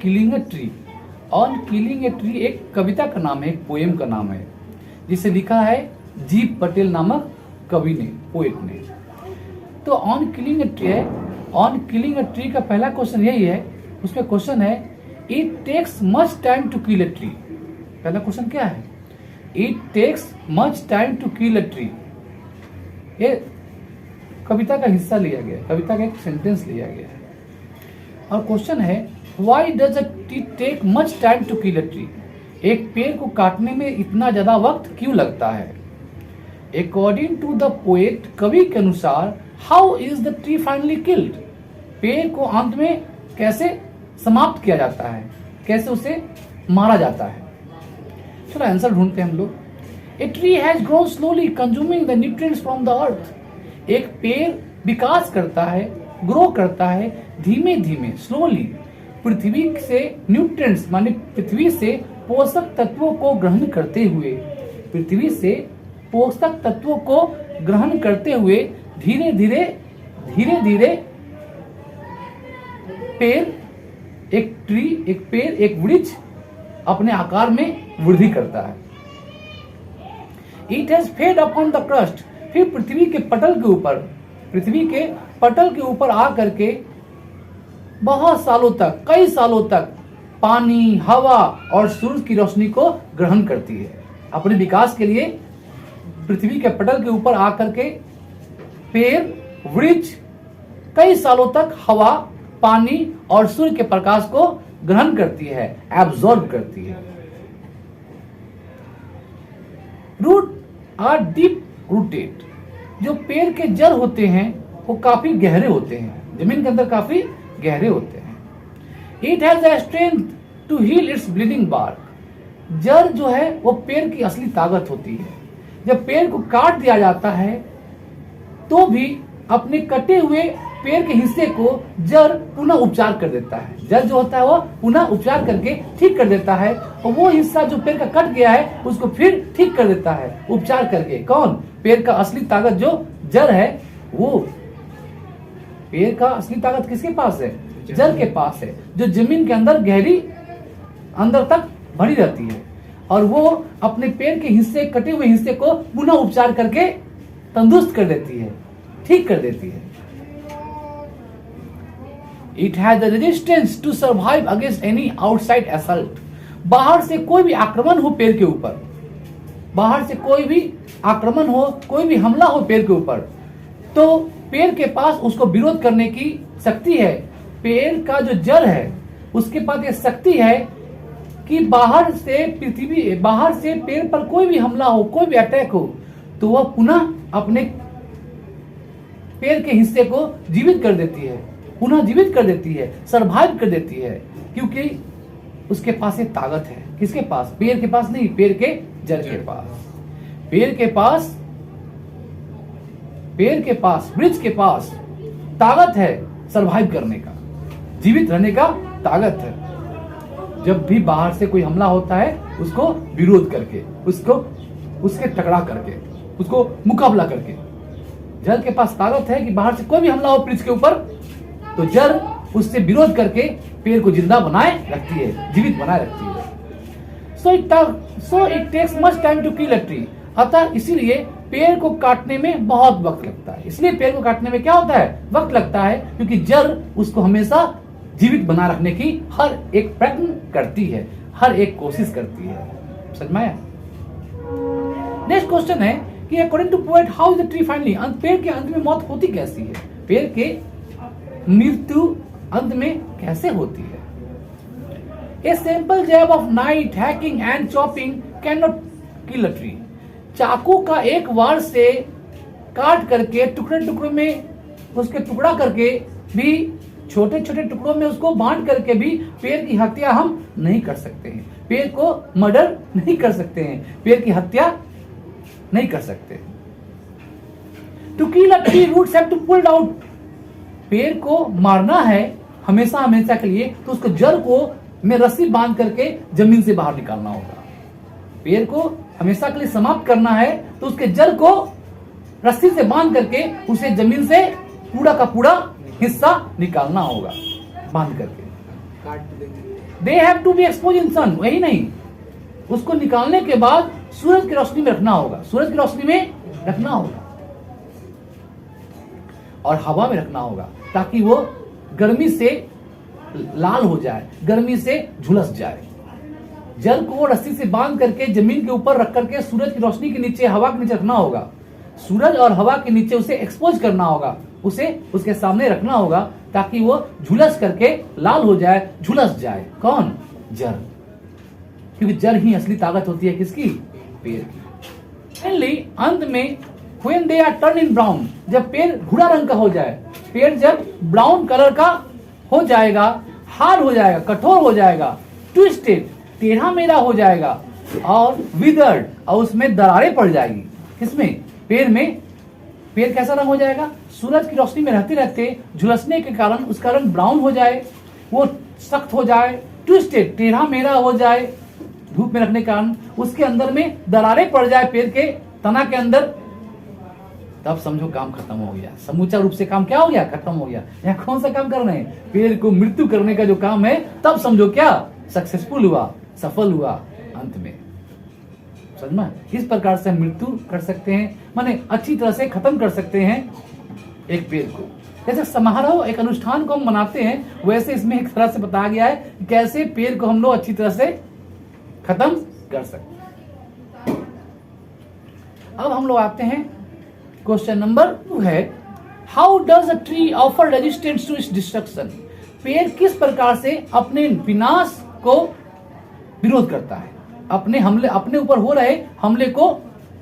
Killing a tree. On killing a tree एक कविता का नाम है, एक पोएम का नाम है, जिसे लिखा है जी पटेल नामक कवि ने, पोएट ने। तो ऑन किलिंग ए ट्री है, ऑन किलिंग ए ट्री का पहला क्वेश्चन यही है। उसमें क्वेश्चन है it takes much time to kill a tree. पहला क्वेश्चन क्या है? It takes much time to kill a tree. ये कविता का हिस्सा लिया गया है, कविता का एक सेंटेंस लिया गया है। और क्वेश्चन है why does it take much time to kill a tree. एक पेड़ को काटने में इतना ज्यादा वक्त क्यों लगता है? अकॉर्डिंग टू द पोएट, कवि के अनुसार, how is the tree finally killed. पेड़ को अंत में कैसे समाप्त किया जाता है, कैसे उसे मारा जाता है? चलो आंसर ढूंढते हैं हम लोग। A tree has grown slowly consuming the nutrients from the earth. एक पेड़ विकास करता है, ग्रो करता है धीमे धीमे, स्लोली, पृथ्वी से न्यूट्रिएंट्स माने पृथ्वी से पोषक तत्वों को ग्रहण करते हुए, पृथ्वी से पोषक तत्वों को ग्रहण करते हुए धीरे धीरे धीरे धीरे पेड़, एक ट्री, एक पेड़, एक वृक्ष अपने आकार में वृद्धि करता है। It has fed upon the crust. फिर पृथ्वी के पटल के ऊपर, पृथ्वी के पटल के ऊपर आ करके बहुत सालों तक, कई सालों तक पानी, हवा और सूरज की रोशनी को ग्रहण करती है। अपने विकास के लिए पृथ्वी के पटल के ऊपर आकर के पेड़, वृक्ष कई सालों तक हवा, पानी और सूर्य के प्रकाश को ग्रहण करती है, एब्जॉर्ब करती है। Root are deep rooted. जो पेड़ के जड़ होते हैं वो काफी गहरे होते हैं, जमीन के अंदर काफी गहरे होते हैं। It has the strength to heal its bleeding bark. जड़ जो है वो पेड़ की असली ताकत होती है। जब पेड़ को काट दिया जाता है तो भी अपने कटे हुए पेड़ के हिस्से को जड़ पुनः उपचार कर देता है। जड़ जो होता है वो पुनः उपचार करके ठीक कर देता है, और वो हिस्सा जो पेड़ का कट गया है उसको फिर ठीक कर देता है उपचार करके। कौन? पेड़ का असली ताकत जो जड़ है, वो पेड़ का असली ताकत किसके पास है? जड़ के पास है, जो जमीन के अंदर गहरी अंदर तक भरी रहती है, और वो अपने पेड़ के हिस्से, कटे हुए हिस्से को पुनः उपचार करके तंदुरुस्त कर देती है, ठीक कर देती है। It has the resistance to survive against any outside assault. बाहर से कोई भी आक्रमण हो पेड़ के ऊपर, बाहर से कोई भी आक्रमण हो, कोई भी हमला हो पेड़ के ऊपर, तो पेड़ के पास उसको विरोध करने की शक्ति है। पेड़ का जो जड़ है उसके पास ये शक्ति है कि बाहर से पृथ्वी, बाहर से पेड़ पर कोई भी हमला हो, कोई भी अटैक हो, तो वह पुनः अपने पेड़ के हिस्से को जीवित कर देती है, पुनः जीवित कर देती है, सरवाइव कर देती है, क्योंकि उसके पास ये ताकत है। किसके पास? पेड़ के पास नहीं, पेड़ के जड़ के पास। पेड़ के पास, पेड़ के पास, वृक्ष के पास ताकत है सरवाइव करने का, जीवित रहने का ताकत है। जब भी बाहर से कोई हमला होता है उसको विरोध करके, उसको उसके टकरा करके, उसको मुकाबला करके। जड़ के पास ताकत है कि बाहर से कोई भी हमला हो वृक्ष के ऊपर, तो जड़ उससे विरोध करके पेड़ को जिंदा बनाए रखती है, जीवित बनाए रखती है। So it takes much time to kill a tree. अतः इसीलिए पेड़ को काटने में बहुत वक्त लगता है। इसलिए पेड़ को काटने में क्या होता है? वक्त लगता है, क्योंकि जड़ उसको हमेशा जीवित बना रखने की हर एक प्रयत्न करती है, हर एक कोशिश करती है। समझ में आया? नेक्स्ट क्वेश्चन है कि according to poet how is the tree finally. पेड़ के अंत में मौत होती कैसी है? पेड़ के मृत्यु अंत में कैसे होती है? A simple jab of knife hacking and chopping can not kill a tree. चाकू का एक वार से काट करके टुकड़े टुकड़ों में उसके टुकड़ा करके भी, छोटे छोटे टुकड़ों में उसको बांट करके भी पेड़ की हत्या हम नहीं कर सकते हैं। पेड़ को मर्डर नहीं कर सकते हैं, पेड़ की हत्या नहीं कर सकते। To kill a tree roots have to pulled out. पेड़ को मारना है हमेशा हमेशा के लिए, तो उसको जड़ को में रस्सी बांध करके जमीन से बाहर निकालना होगा। पेड़ को हमेशा के लिए समाप्त करना है तो उसके जड़ को रस्सी से बांध करके उसे जमीन से पूरा का पूरा हिस्सा निकालना होगा, बांध करके। They have to be expose in sun, वही नहीं, उसको निकालने के बाद सूरज की रोशनी में रखना होगा, सूरज की रोशनी में रखना होगा और हवा में रखना होगा ताकि वो गर्मी से लाल हो जाए, गर्मी से झुलस जाए। जल को रस्सी से बांध करके जमीन के ऊपर रख करके सूरज की रोशनी के नीचे, हवा के नीचे रखना होगा, सूरज और हवा के नीचे उसे एक्सपोज करना होगा, उसे उसके सामने रखना होगा ताकि वो झुलस करके लाल हो जाए, झुलस जाए। कौन? जड़, क्योंकि जड़ ही असली ताकत होती है किसकी? पेड़ की। फाइनली अंत में when they are turned in brown, जब पेड़ भूरा रंग का हो जाए, पेड़ जब ब्राउन कलर का हो जाएगा, हार्ड हो जाएगा, कठोर हो जाएगा, ट्विस्टेड, टेढ़ा मेढ़ा हो जाएगा और विदर्ड, और उसमें दरारें पड़ जाएगी। किसमें? पेड़ में। पेड़ कैसा रंग हो जाएगा? सूरज की रोशनी में रहते रहते झुलसने के कारण उसका रंग ब्राउन हो जाए, वो सख्त हो जाए, ट्विस्टेड, टेढ़ा मेढ़ा हो जाए धूप में रखने के कारण, उसके अंदर में दरारें पड़ जाए पेड़ के तना के अंदर, तब समझो काम खत्म हो गया। समूचा रूप से काम क्या हो गया? खत्म हो गया। यहाँ कौन सा काम कर रहे हैं? पेड़ को मृत्यु करने का जो काम है, तब समझो क्या सक्सेसफुल हुआ, सफल हुआ अंत में। समझ में? इस प्रकार से मृत्यु कर सकते हैं, माने अच्छी तरह से खत्म कर सकते हैं एक पेड़ को। जैसे समारोह, एक अनुष्ठान को हम मनाते हैं, वैसे इसमें एक तरह से बताया गया है कि कैसे पेड़ को हम लोग अच्छी तरह से खत्म कर सकते हैं। अब हम लोग आते हैं क्वेश्चन नंबर 2 है, how does a tree offer resistance to its destruction? पेड़ किस प्रकार से अपने विनाश को विरोध करता है, अपने ऊपर हो रहे हमले को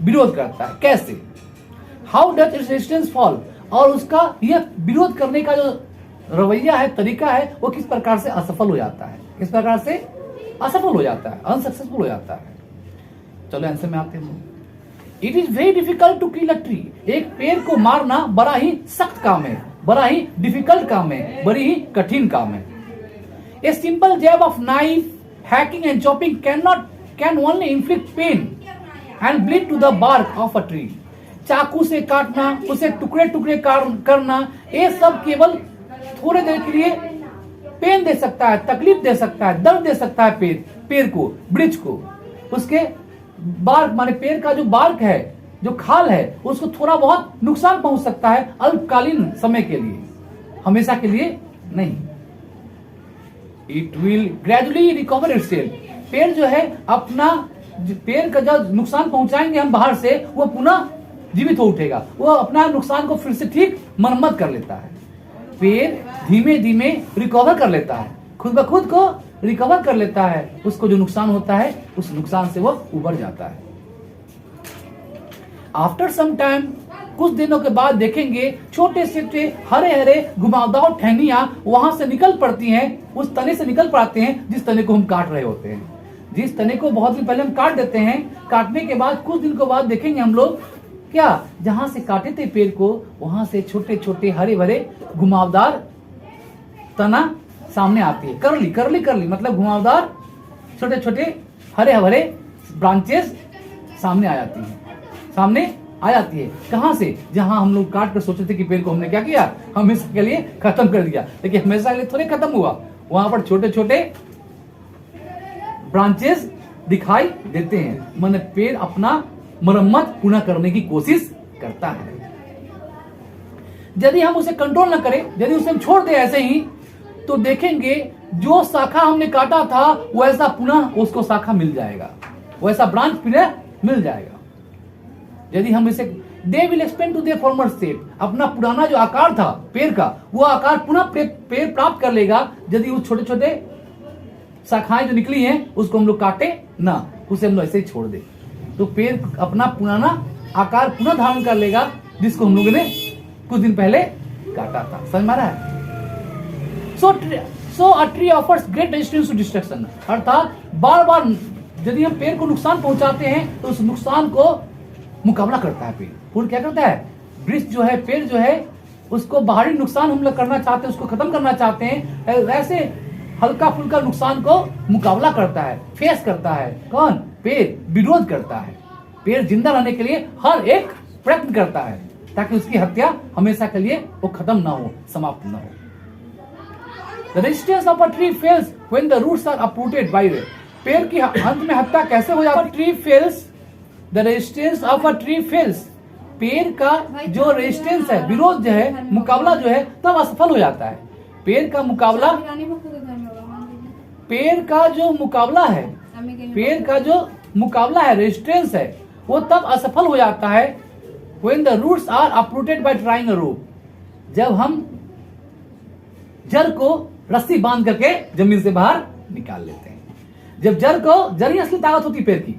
विरोध करता है। कैसे? How does its resistance fall? और उसका यह विरोध करने का जो रवैया है, तरीका है, वो किस प्रकार से असफल हो जाता है, किस प्रकार से असफल हो जाता है, अनसक्सेसफुल हो जाता है। चलो आंसर में आते हैं। It is very difficult to kill a tree. एक पेड़ को मारना बड़ा ही सख्त काम है, बड़ा ही डिफिकल्ट काम है, बड़ी ही कठिन काम है। A simple jab of knife, hacking and chopping can only inflict pain and bleed to the bark of a tree. चाकू से काटना, उसे टुकड़े टुकड़े करना, ये सब केवल थोड़े देर के लिए पेन दे सकता है, तकलीफ दे सकता है, दर्द दे सकता है पेड़ को, वृक्ष को। उसके बार्क माने पेड़ का जो बार्क है, जो खाल है, उसको थोड़ा बहुत नुकसान पहुंच सकता है अल्पकालीन समय के लिए, हमेशा के लिए नहीं। It will gradually recover itself. पेड़ जो है अपना, पेड़ का जो नुकसान पहुंचाएंगे हम बाहर से, वो पुनः जीवित हो उठेगा, वो अपना नुकसान को फिर से ठीक मरम्मत कर लेता है। पेड़ धीमे धीमे रिकवर कर लेता है, खुद ब खुद को रिकवर कर लेता है, उसको जो नुकसान होता है उस नुकसान से वो उबर जाता है। आफ्टर सम टाइम, कुछ दिनों के बाद देखेंगे छोटे छोटे हरे हरे घुमावदार टहनियां वहां से निकल पड़ती हैं, उस तने से निकल पड़ते हैं जिस तने को हम काट रहे होते हैं। जिस तने को बहुत दिन पहले हम काट देते हैं, काटने के बाद कुछ दिन के बाद देखेंगे हम लोग क्या, जहां से काटे थे पेड़ को, वहां से छोटे छोटे हरे भरे घुमावदार तना सामने आती है। करली करली करली मतलब घुमावदार छोटे छोटे हरे भरे ब्रांचेस सामने आ जाती हैं, सामने आ जाती है। कहां से? जहां हम लोग काट कर सोचे थे कि पेड़ को हमने क्या किया, हमेशा के लिए खत्म कर दिया, लेकिन हमेशा के लिए थोड़े खत्म हुआ, वहां पर छोटे छोटे ब्रांचेस दिखाई देते हैं। माने पेड़ अपना मरम्मत पुनः करने की कोशिश करता है। यदि हम उसे कंट्रोल न करें, यदि उसे हम छोड़ दें ऐसे ही, तो देखेंगे जो शाखा हमने काटा था वैसा पुनः उसको शाखा मिल जाएगा, वैसा ब्रांच पुनः मिल जाएगा। यदि हम इसे, they will expand to their former state, अपना पुराना जो आकार था पेड़ का, वो आकार पुनः पेड़ प्राप्त कर लेगा यदि उस छोटे छोटे शाखाएं जो निकली हैं उसको हम लोग काटे ना, उसे हम लोग ऐसे ही छोड़ दे, तो पेड़ अपना पुराना आकार पुनः धारण कर लेगा जिसको हम लोगों ने कुछ दिन पहले काटा था। समझ में आ रहा है? So a tree offers great resistance to destruction, अर्थात बार बार यदि हम पेड़ को नुकसान पहुंचाते हैं तो उस नुकसान को मुकाबला करता है पेड़ क्या करता है? वृक्ष जो है, पेड़ जो है, उसको बाहरी नुकसान हम लोग करना चाहते हैं, उसको खत्म करना चाहते हैं, ऐसे हल्का फुल्का नुकसान को मुकाबला करता है, फेस करता है। कौन? पेड़ विरोध करता है। पेड़ जिंदा रहने के लिए हर एक प्रयत्न करता है ताकि उसकी हत्या हमेशा के लिए वो खत्म ना हो, समाप्त ना हो। The resistance of a tree fails when the roots are uprooted by the पेड़ की अंत में हत्या कैसे हो जाती है? Tree fails, the resistance of a tree fails, पेड़ का जो रेजिस्टेंस है, विरोध जो है, मुकाबला जो है, तब असफल हो जाता है। पेड़ का मुकाबला, पेड़ का जो मुकाबला है, पेड़ का जो मुकाबला है, रेजिस्टेंस है, वो तब असफल हो जाता है when the roots are uprooted by trying a rope, जब हम जड़ को रस्सी बांध करके जमीन से बाहर निकाल लेते हैं। जब जड़ ही असली ताकत होती पेड़ की,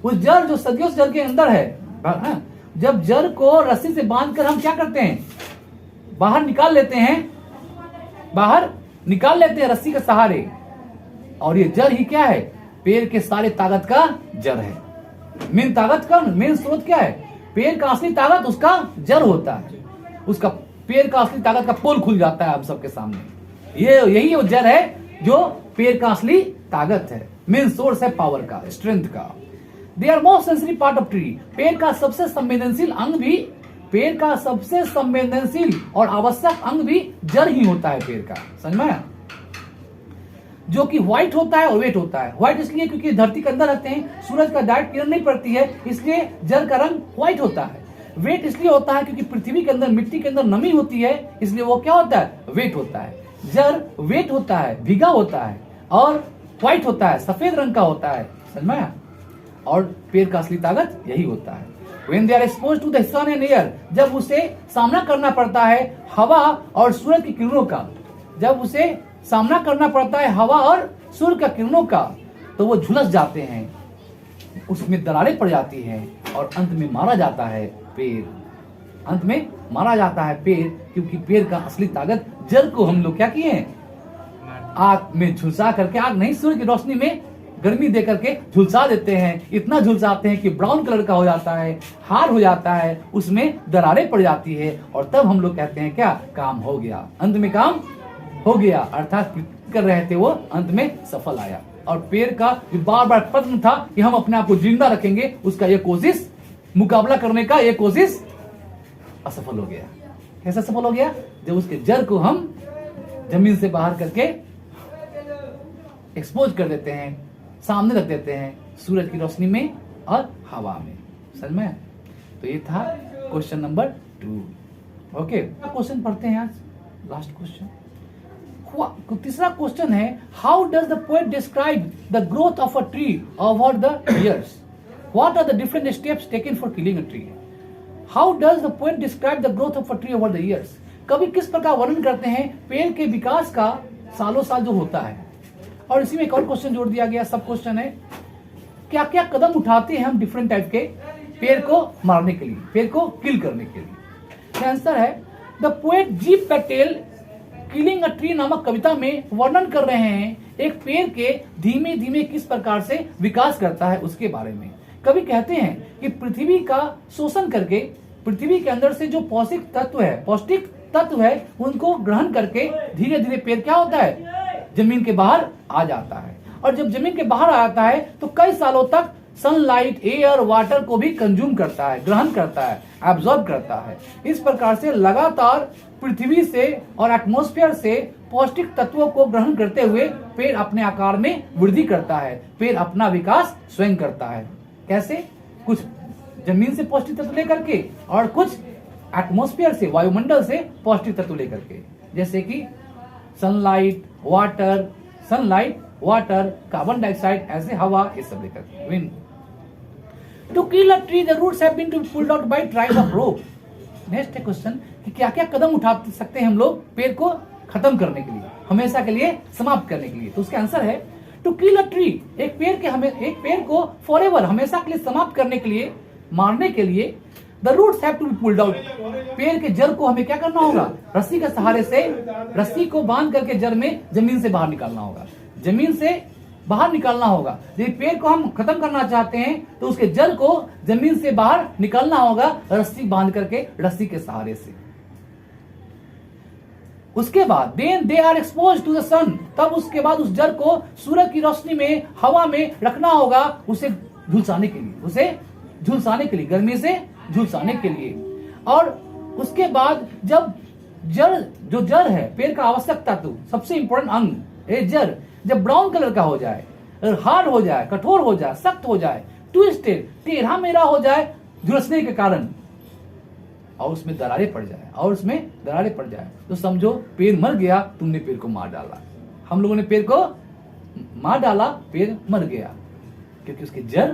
उस जड़ जो सदियों से जड़ के अंदर है, जब जड़ को रस्सी से बांध कर हम क्या करते हैं, बाहर निकाल लेते हैं, बाहर निकाल लेते हैं रस्सी के सहारे, और ये जड़ ही क्या है, पेड़ के सारे ताकत का जड़ है। मेन ताकत का मेन स्रोत क्या है? पेड़ का असली ताकत उसका जड़ होता है। उसका पेड़ का असली ताकत का पोल खुल जाता है आप सबके सामने। यही वो जड़ है जो पेड़ का असली ताकत है, मेन सोर्स है पावर का, स्ट्रेंथ का। They are most sensitive part of tree, पेड़ का सबसे संवेदनशील अंग भी, पेड़ का सबसे संवेदनशील और आवश्यक अंग भी जड़ ही होता है पेड़ का, समझ में? जो कि व्हाइट होता है और वेट होता है। व्हाइट इसलिए क्योंकि धरती के अंदर रहते हैं, सूरज का डायरेक्ट किरण नहीं पड़ती है, इसलिए जड़ का रंग व्हाइट होता है। वेट इसलिए होता है क्योंकि पृथ्वी के अंदर, मिट्टी के अंदर नमी होती है, इसलिए वो क्या होता है, वेट होता है। जड़ वेट होता है, भीगा होता है, और व्हाइट होता है, सफेद रंग का होता है, समझ में? और पेड़ का असली ताकत यही होता है। When they are exposed to the sun and air, जब उसे सामना करना पड़ता है हवा और सूरज की किरणों का, जब उसे सामना करना पड़ता है हवा और सूर्य का किरणों का, तो वो झुलस जाते हैं, उसमें दरारें पड़ जाती हैं, और अंत में मारा जाता है पेड़। अंत में मारा जाता है पेड़, क्योंकि पेड़ का असली ताकत जड़ को हम लोग क्या किए हैं, आग में झुलसा करके, आग नहीं, सूर्य की रोशनी में गर्मी दे करके झुलसा देते हैं। इतना झुलसाते हैं कि ब्राउन कलर का हो जाता है, हार्ड हो जाता है, उसमें दरारें पड़ जाती है, और तब हम लोग कहते हैं क्या, काम हो गया, अंत में काम हो गया, अर्थात कर रहे थे वो, अंत में सफल आया। और पेड़ का जो बार बार प्रयत्न था कि हम अपने आप को जिंदा रखेंगे, उसका ये कोशिश, मुकाबला करने का ये कोशिश असफल हो गया। कैसे सफल हो गया? जब उसके जड़ को हम जमीन से बाहर करके एक्सपोज कर देते हैं, सामने रख देते हैं सूरज की रोशनी में और हवा में, समझ में? तो ये था क्वेश्चन नंबर 2। ओके, क्वेश्चन पढ़ते हैं आज, लास्ट क्वेश्चन। तीसरा क्वेश्चन है, how does the poet describe the growth of a tree over the years? What are the different steps taken for killing a tree? How does the poet describe the growth of a tree over the years? कवि किस प्रकार वर्णन करते हैं पेड़ के विकास का सालों साल जो होता है। और इसी में एक और क्वेश्चन जोड़ दिया गया, सब क्वेश्चन है, क्या क्या कदम उठाते हैं हम डिफरेंट टाइप के पेड़ को मारने के लिए, पेड़ को किल करने के लिए? आंसर है, the poet Gieve Patel killing a tree नामक कविता में वर्णन कर रहे हैं एक पेड़ के धीमे धीमे किस प्रकार से विकास करता है उसके बारे में। कवि कहते हैं कि पृथ्वी का शोषण करके, पृथ्वी के अंदर से जो पौष्टिक तत्व है उनको ग्रहण करके धीरे धीरे पेड़ क्या होता है, जमीन के बाहर आ जाता है। और जब जमीन के बाहर आ जाता है तो कई सालों तक सनलाइट, एयर, वाटर को भी कंज्यूम करता है, ग्रहण करता है, एब्जॉर्ब करता है। इस प्रकार से लगातार पृथ्वी से और एटमॉस्फेयर से पौष्टिक तत्वों को ग्रहण करते हुए पेड़ अपने आकार में वृद्धि करता है, पेड़ अपना विकास स्वयं करता है। कैसे? कुछ जमीन से पौष्टिक तत्व लेकर के, और कुछ एटमॉस्फेयर से, वायुमंडल से पौष्टिक तत्व लेकर के, जैसे कि सनलाइट, वाटर, कार्बन डाइऑक्साइड, ऐसे हवा, ये सब लेकर के, wind. To kill a tree, the roots have been pulled out by trying of rope. Next question, कि क्या क्या कदम उठा सकते हैं हम लोग पेड़ को खत्म करने के लिए, हमेशा के लिए समाप्त करने के लिए? तो उसका आंसर है, टू किल अ ट्री, एक पेड़ को फॉरएवर, हमेशा के लिए समाप्त करने के लिए, मारने के लिए, the roots have to be pulled out, पेड़ के जड़ को हमें क्या करना होगा, रस्सी के सहारे से, रस्सी को बांध करके जड़ में जमीन से बाहर निकालना होगा, जमीन से बाहर निकालना होगा। यदि पेड़ को हम खत्म करना चाहते हैं तो उसके जड़ को जमीन से बाहर निकालना होगा, रस्सी बांध करके, रस्सी के सहारे से। उसके बाद then they are expose to the sun, तब उसके बाद उस जड़ को सूरज की रोशनी में, हवा में रखना होगा, उसे झुलसाने के लिए, गर्मी से झुलसाने के लिए। और उसके बाद जब जड़ है पेड़ का आवश्यक तत्व, सबसे इंपॉर्टेंट अंग, जड़ जब ब्राउन कलर का हो जाए, अगर हार्ड हो जाए, कठोर हो जाए, सख्त हो जाए, ट्विस्टेड, टेढ़ा मेढ़ा हो जाए झुलसने के कारण, और उसमें दरारें पड़ जाए, तो समझो पेड़ मर गया, तुमने पेड़ को मार डाला। हम लोगों ने पेड़ को मार डाला, पेड़ मर गया, क्योंकि उसके जड़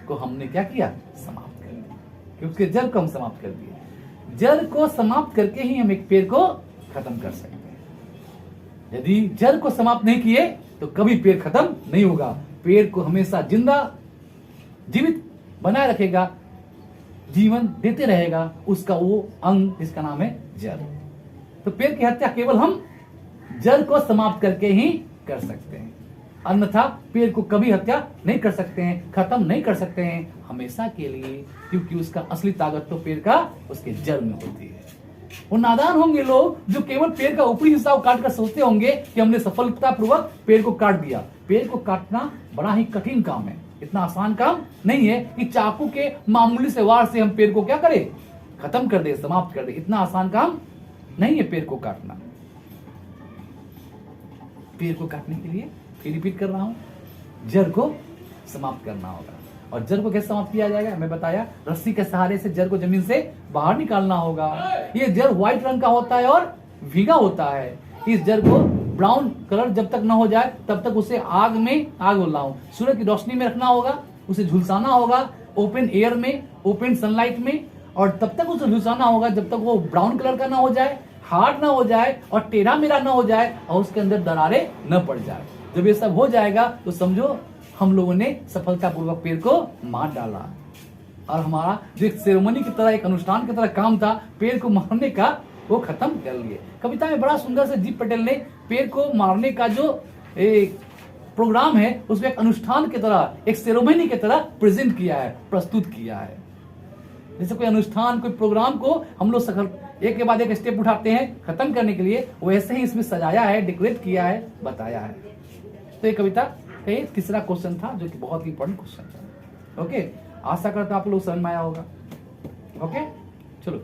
को हमने क्या किया? समाप्त कर दिया। क्योंकि उसके जड़ को हम समाप्त कर दिए। जड़ को समाप्त करके ही हम एक पेड़ को खत्म कर सकते हैं। यदि जड़ को समाप्त नहीं किए तो कभी पेड़ खत्म नहीं होगा। पेड़ को हमेशा जीवित बनाए रखेगा, जीवन देते रहेगा उसका वो अंग जिसका नाम है जड़। तो पेड़ की हत्या केवल हम जड़ को समाप्त करके ही कर सकते हैं, अन्यथा पेड़ को कभी हत्या नहीं कर सकते हैं, खत्म नहीं कर सकते हैं हमेशा के लिए, क्योंकि उसका असली ताकत तो पेड़ का उसके जड़ में होती है। वो नादान होंगे लोग जो केवल पेड़ का ऊपरी हिस्सा को काट कर सोचते होंगे कि हमने सफलतापूर्वक पेड़ को काट दिया। पेड़ को काटना बड़ा ही कठिन काम है, इतना आसान काम नहीं है कि चाकू के मामूली से वार से हम पेड़ को क्या करें? खत्म कर दे, समाप्त कर दे। इतना आसान काम नहीं है पेड़ को काटना। पेड़ को काटने के लिए फिर रिपीट कर रहा हूं, जड़ को समाप्त करना होगा। और जड़ को कैसे समाप्त किया जाएगा? मैं बताया, रस्सी के सहारे से जड़ को जमीन से बाहर निकालना होगा। ये जड़ व्हाइट रंग का होता है और भीगा होता है। इस जड़ को ब्राउन कलर जब तक ना हो जाए तब तक उसे आग बोल रहा हूं, सूरज की रोशनी में रखना होगा, उसे झुलसाना होगा ओपन एयर में, ओपन सनलाइट में, और तब तक उसे झुलसाना होगा जब तक वो ब्राउन कलर का ना हो जाए, हार्ड ना हो जाए और टेढ़ा मेढ़ा ना हो जाए और उसके अंदर दरारें न पड़ जाए। जब ये सब हो जाएगा तो समझो हम लोगों ने सफलतापूर्वक पेड़ को मार डाला। और हमारा जो एक सेरेमनी की तरह, एक अनुष्ठान की तरह काम था पेड़ को मारने का, वो खत्म कर लिए। कविता में बड़ा सुंदर से जी पटेल ने पेड़ को मारने का जो एक प्रोग्राम है उसमें एक अनुष्ठान की तरह, एक सेरेमनी की तरह प्रेजेंट किया है, प्रस्तुत किया है। जैसे कोई अनुष्ठान, कोई प्रोग्राम को हम लोग एक के बाद एक स्टेप उठाते हैं खत्म करने के लिए, वैसे ही इसमें सजाया है, डेकोरेट किया है, बताया है। तो ये कविता का ये तीसरा क्वेश्चन था जो कि बहुत ही इंपॉर्टेंट क्वेश्चन था। ओके, आशा करता हूं आप लोग समझ में आया होगा। ओके, चलो।